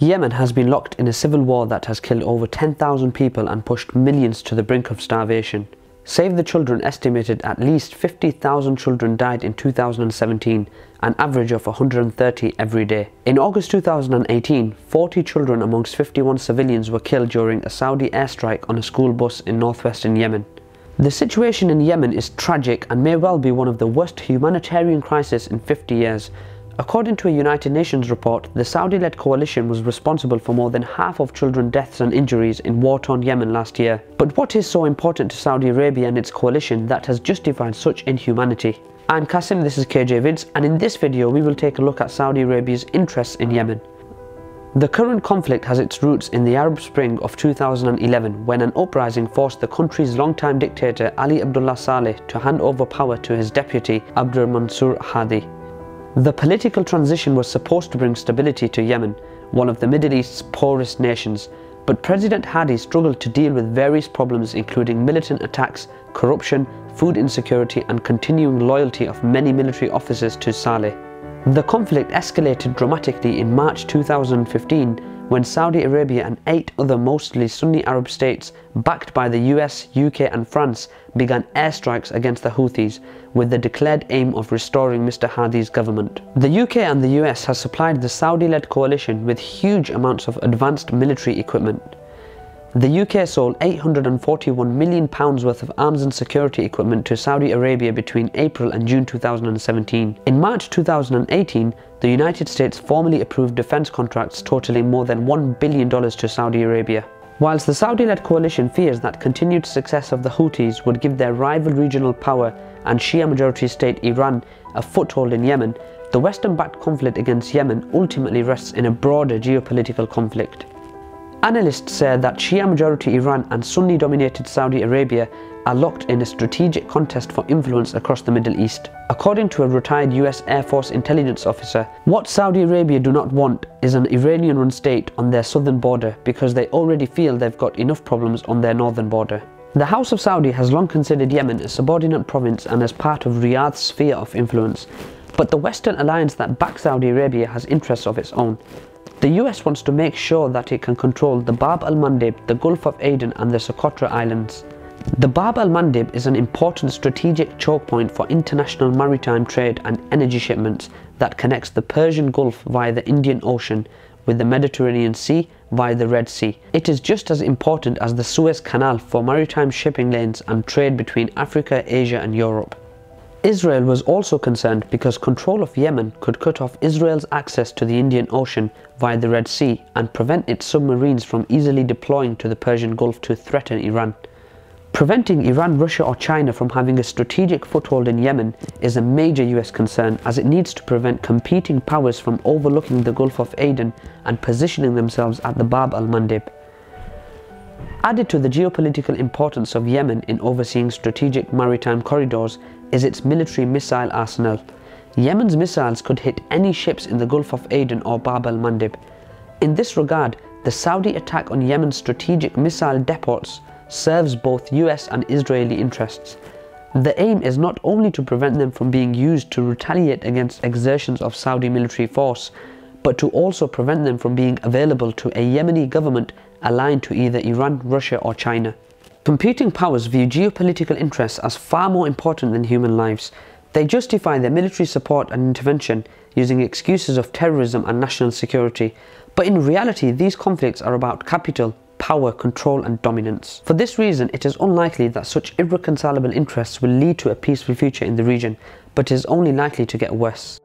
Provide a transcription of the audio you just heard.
Yemen has been locked in a civil war that has killed over 10,000 people and pushed millions to the brink of starvation. Save the Children estimated at least 50,000 children died in 2017, an average of 130 every day. In August 2018, 40 children amongst 51 civilians were killed during a Saudi airstrike on a school bus in northwestern Yemen. The situation in Yemen is tragic and may well be one of the worst humanitarian crises in 50 years. According to a United Nations report, the Saudi-led coalition was responsible for more than half of children deaths and injuries in war-torn Yemen last year. But what is so important to Saudi Arabia and its coalition that has justified such inhumanity? I'm Kasim, this is KJ Vids, and in this video we will take a look at Saudi Arabia's interests in Yemen. The current conflict has its roots in the Arab Spring of 2011, when an uprising forced the country's longtime dictator Ali Abdullah Saleh to hand over power to his deputy Abdur Mansur Hadi. The political transition was supposed to bring stability to Yemen, one of the Middle East's poorest nations, but President Hadi struggled to deal with various problems including militant attacks, corruption, food insecurity and continuing loyalty of many military officers to Saleh. The conflict escalated dramatically in March 2015 when Saudi Arabia and 8 other mostly Sunni Arab states, backed by the US, UK and France, began airstrikes against the Houthis, with the declared aim of restoring Mr. Hadi's government. The UK and the US has supplied the Saudi-led coalition with huge amounts of advanced military equipment. The UK sold £841 million worth of arms and security equipment to Saudi Arabia between April and June 2017. In March 2018, the United States formally approved defence contracts totaling more than $1 billion to Saudi Arabia. Whilst the Saudi-led coalition fears that continued success of the Houthis would give their rival regional power and Shia-majority state Iran a foothold in Yemen, the Western-backed conflict against Yemen ultimately rests in a broader geopolitical conflict. Analysts say that Shia-majority Iran and Sunni-dominated Saudi Arabia are locked in a strategic contest for influence across the Middle East. According to a retired US Air Force intelligence officer, what Saudi Arabia do not want is an Iranian-run state on their southern border because they already feel they've got enough problems on their northern border. The House of Saudi has long considered Yemen a subordinate province and as part of Riyadh's sphere of influence, but the Western alliance that backs Saudi Arabia has interests of its own. The US wants to make sure that it can control the Bab al-Mandeb, the Gulf of Aden and the Socotra Islands. The Bab al-Mandeb is an important strategic choke point for international maritime trade and energy shipments that connects the Persian Gulf via the Indian Ocean with the Mediterranean Sea via the Red Sea. It is just as important as the Suez Canal for maritime shipping lanes and trade between Africa, Asia and Europe. Israel was also concerned because control of Yemen could cut off Israel's access to the Indian Ocean via the Red Sea and prevent its submarines from easily deploying to the Persian Gulf to threaten Iran. Preventing Iran, Russia or China from having a strategic foothold in Yemen is a major US concern, as it needs to prevent competing powers from overlooking the Gulf of Aden and positioning themselves at the Bab al-Mandeb. Added to the geopolitical importance of Yemen in overseeing strategic maritime corridors is its military missile arsenal. Yemen's missiles could hit any ships in the Gulf of Aden or Bab al-Mandeb. In this regard, the Saudi attack on Yemen's strategic missile depots serves both US and Israeli interests. The aim is not only to prevent them from being used to retaliate against exertions of Saudi military force, but to also prevent them from being available to a Yemeni government aligned to either Iran, Russia or China. Competing powers view geopolitical interests as far more important than human lives. They justify their military support and intervention using excuses of terrorism and national security, but in reality these conflicts are about capital, power, control and dominance. For this reason, it is unlikely that such irreconcilable interests will lead to a peaceful future in the region, but is only likely to get worse.